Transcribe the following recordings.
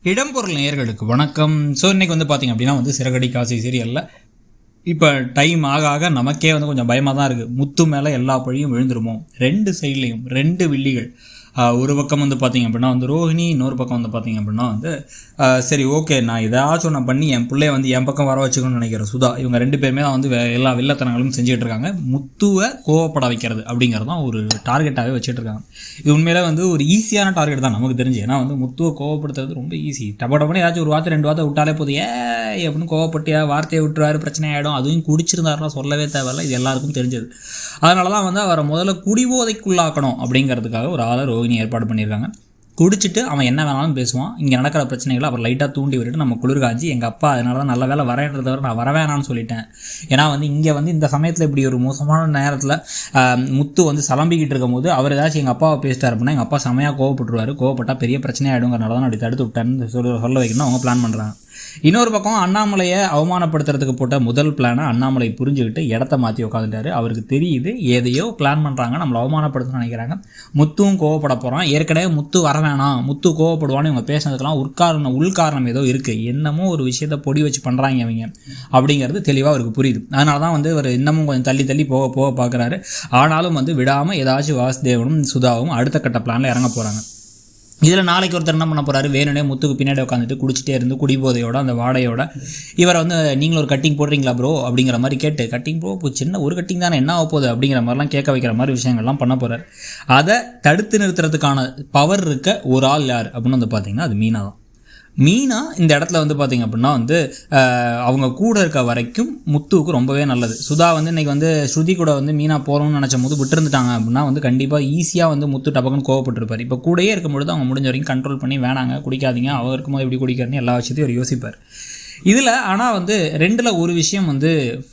இடம்பொருள் நேயர்களுக்கு வணக்கம். ஸோ இன்றைக்கி பார்த்திங்க அப்படின்னா சிறகடி காசை சீரியலில் இப்போ டைம் ஆக ஆக நமக்கே கொஞ்சம் பயமாக தான் இருக்குது. முத்து மேலே எல்லா பழியும் விழுந்துருமோ? ரெண்டு சைட்லேயும் ரெண்டு வில்லிகள். ஒரு பக்கம் பார்த்திங்க அப்படின்னா ரோஹிணி, இன்னொரு பக்கம் பார்த்திங்க அப்படின்னா சரி ஓகே நான் ஏதாச்சும் நான் பண்ணி என் பிள்ளைய என் பக்கம் வர வச்சுக்கணும்னு நினைக்கிறேன் சுதா. இவங்க ரெண்டு பேருமே தான் எல்லா வில்லத்தனங்களும் செஞ்சுட்டு இருக்காங்க. முத்துவை கோவப்பட வைக்கிறது அப்படிங்கிறது தான் ஒரு டார்கெட்டாகவே வச்சுட்டு இருக்காங்க. இது உண்மையிலே ஒரு ஈஸியான டார்கெட் தான் நமக்கு தெரிஞ்சு. ஏன்னா முத்துவை கோவப்படுத்துறது ரொம்ப ஈஸி. டப்படப்படி ஏதாச்சும் ஒரு வார்த்தை ரெண்டு வார்த்தை விட்டாலே போதும், அப்படின்னு கோவப்பட்டியா வார்த்தையை விட்டுருவாரு, பிரச்சனை ஆகிடும். அதுவும் குடிச்சிருந்தாருன்னா சொல்லவே தேவையில்லை, இது எல்லாருக்கும் தெரிஞ்சது. அதனால தான் அவரை முதல்ல குடிபோதைக்குள்ளாக்கணும் அப்படிங்கிறதுக்காக ஒரு ஆளை ரோஹிணி ஏற்பாடு பண்ணியிருக்காங்க. குடிச்சிட்டு அவன் என்ன வேணாலும் பேசுவான். இங்கே நடக்கிற பிரச்சனைகளை அவர் லைட்டாக தூண்டி விட்டுட்டு நம்ம குளிர் காஞ்சி எங்கள் அப்பா அதனால தான் நல்ல வேலை வரேன்றதை வர நான் வரவேணான்னு சொல்லிட்டேன். ஏன்னா இங்கே இந்த சமயத்தில் இப்படி ஒரு மோசமான நேரத்தில் முத்து சலம்பிக்கிட்டு இருக்கும் போது அவர் ஏதாச்சும் எங்கள் அப்பாவை பேசிட்டார் அப்படின்னா எங்கள் அப்பா செமையாக கோவப்பட்டுருவார். கோவப்பட்டால் பெரிய பிரச்சனையாகிடுங்கிறனால தான் அப்படி தடுத்து விட்டேன்னு சொல்ல வைக்கணும் அவங்க பிளான் பண்ணுறாங்க. இன்னொரு பக்கம் அண்ணாமலையை அவமானப்படுத்துறதுக்கு போட்ட முதல் பிளானை அண்ணாமலை புரிஞ்சுக்கிட்டு இடத்த மாற்றி உட்காந்துட்டாரு. அவருக்கு தெரியுது எதையோ பிளான் பண்ணுறாங்க, நம்மளை அவமானப்படுத்தணும்னு நினைக்கிறாங்க. முத்துவும் கோவப்பட போகிறான். ஏற்கனவே முத்து வர வேணாம், முத்து கோவப்படுவான்னு இவங்க பேசுனதுக்கெல்லாம் உள்காரணம் ஏதோ இருக்குது. என்னமோ ஒரு விஷயத்தை பொடி வச்சு பண்ணுறாங்க அவங்க அப்படிங்கிறது தெளிவாக அவருக்கு புரியுது. அதனால தான் அவர் இன்னமும் கொஞ்சம் தள்ளி தள்ளி போக பார்க்குறாரு. ஆனாலும் விடாமல் ஏதாச்சும் வாசுதேவனும் சுதாவும் அடுத்த கட்ட பிளானில் இறங்க போகிறாங்க. இதில் நாளைக்கு ஒருத்தர் என்ன பண்ண போகிறாரு, வேணுனே முத்துக்கு பின்னாடி உட்காந்துட்டு குடிச்சிட்டே இருந்து குடிபோதையோட அந்த வாடையோட இவரை நீங்களும் ஒரு கட்டிங் போடுறீங்களா ப்ரோ அப்படிங்கிற மாதிரி கேட்டு, கட்டிங் ப்ரோ சின்ன ஒரு கட்டிங் தானே என்ன ஆக போகுது அப்படிங்கிற மாதிரிலாம் கேட்க வைக்கிற மாதிரி விஷயங்கள்லாம் பண்ண போகிறார். அதை தடுத்து நிறுத்துறதுக்கான பவர் இருக்க ஒரு ஆள் யார் அப்படின்னு பார்த்தீங்கன்னா அது மீனா தான். மீனா இந்த இடத்துல பார்த்திங்க அப்படின்னா அவங்க கூட இருக்க வரைக்கும் முத்துவுக்கு ரொம்பவே நல்லது. சுதா இன்றைக்கி ஸ்ருதி கூட மீனா போகிறோம்னு நினச்ச போது விட்டுருந்துட்டாங்க அப்படின்னா கண்டிப்பாக ஈஸியாக முத்து டபக்குன்னு கோவப்பட்டிருப்பார். இப்போ கூடயே இருக்கும்பொழுது அவங்க முடிஞ்ச வரைக்கும் கண்ட்ரோல் பண்ணி வேணாங்க குடிக்காதீங்க, அவர் இருக்கும்போது எப்படி குடிக்கிறதுன்னு எல்லா விஷயத்தையும் அவர் யோசிப்பார். இதில் ஆனால் ரெண்டில் ஒரு விஷயம்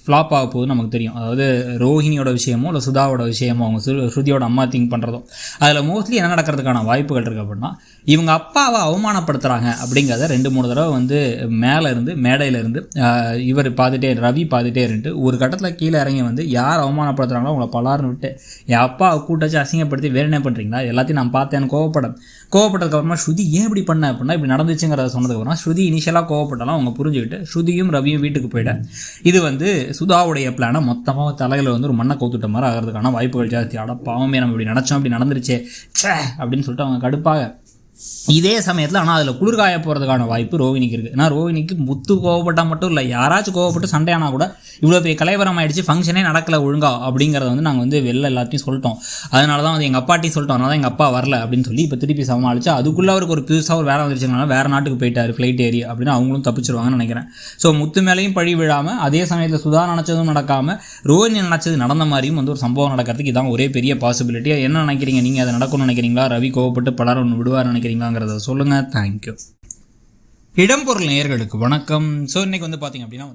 ஃப்ளாப் ஆக போகுது நமக்கு தெரியும். அதாவது ரோஹிணியோட விஷயமோ இல்லை சுதாவோட விஷயமோ அவங்க ஸ்ருதியோட அம்மா திங்க் பண்ணுறதோ அதில் மோஸ்ட்லி என்ன நடக்கிறதுக்கான வாய்ப்புகள் இருக்குது அப்படின்னா இவங்க அப்பாவை அவமானப்படுத்துகிறாங்க அப்படிங்கிறத 2-3 தடவை மேலே இருந்து மேடையிலேருந்து இவர் பார்த்துட்டே ரவி பார்த்துட்டே இருந்துட்டு ஒரு கட்டத்தில் கீழே இறங்கி யார் அவமானப்படுத்துகிறாங்களோ அவங்கள பலார்னு விட்டு என் அப்பாவை கூட்டாச்சு அசிங்கப்படுத்தி வேறு என்ன பண்ணுறீங்களா எல்லாத்தையும் நான் பார்த்தேன்னு கோவப்பட்டதுக்கப்புறமா ஸ்ருதி ஏன் இப்படி பண்ண அப்படின்னா இப்படி நடந்துச்சுங்கிறத சொன்னதுக்கப்புறம் ஸ்ருதி இனிஷியலாக கோவப்பட்டாலும் அவங்க புரிஞ்சுக்கிட்டு ஸ்ருதியும் ரவியும் வீட்டுக்கு போயிட்டேன். இது சுதாவுடைய பிளானை மொத்தமாக தலையில் ஒரு மண்ணை கவுத்துட்ட மாதிரி ஆகிறதுக்கான வாய்ப்புகள் ஜாஸ்தி. பாவமே நம்ம இப்படி நினச்சோம் இப்படி நடந்துருச்சே அப்படின்னு சொல்லிட்டு அவங்க கடுப்பாக இதே சமயத்தில் ஆனால் அதில் குளிர்காய போகிறதுக்கான வாய்ப்பு ரோஹிணிக்கு இருக்குது. ஏன்னா ரோஹிணிக்கு முத்து கோவப்பட்டால் மட்டும் இல்லை, யாராச்சும் கோவப்பட்டு சண்டையானா கூட இவ்வளோ பெரிய கலைவரம் ஆகிடுச்சு, ஃபங்க்ஷனே நடக்கலை ஒழுங்கா அப்படிங்கிறத நாங்கள் வெளில எல்லாத்தையும் சொல்லிட்டோம். அதனால தான் எங்கள் அப்பாட்டையும் சொல்லிட்டோம், அதனால தான் எங்கள் அப்பா வரல அப்படின்னு சொல்லி இப்போ திருப்பி சமாளிச்சு அதுக்குள்ளே அவருக்கு ஒரு புதுசாக ஒரு வேலை வந்துருச்சுனால வேறு நாட்டுக்கு போயிட்டார் ஃப்ளைட் ஏறி அப்படின்னு அவங்களும் தப்பிச்சிருவாங்கன்னு நினைக்கிறேன். ஸோ முத்து மேலேயும் பழி விழாமல் அதே சமயத்தில் சுதா நினச்சதும் நடக்காமல் ரோஹிணி நினச்சது நடந்த மாதிரியும் ஒரு சம்பவம் நடக்கிறதுக்கு இதான் ஒரே பெரிய பாசிபிலிட்டி. என்ன நினைக்கிறீங்க நீங்கள்? அதை நடக்கும்னு நினைக்கிறீங்களா? ரவி கோவப்பட்டு பலர் ஒன்று விடுவார் நினைக்கிறீங்களாங்கிறத சொல்லுங்கள். தேங்க்யூ. இடம்பொருள் நேயர்களுக்கு வணக்கம். ஸோ இன்றைக்கி பார்த்திங்க அப்படின்னா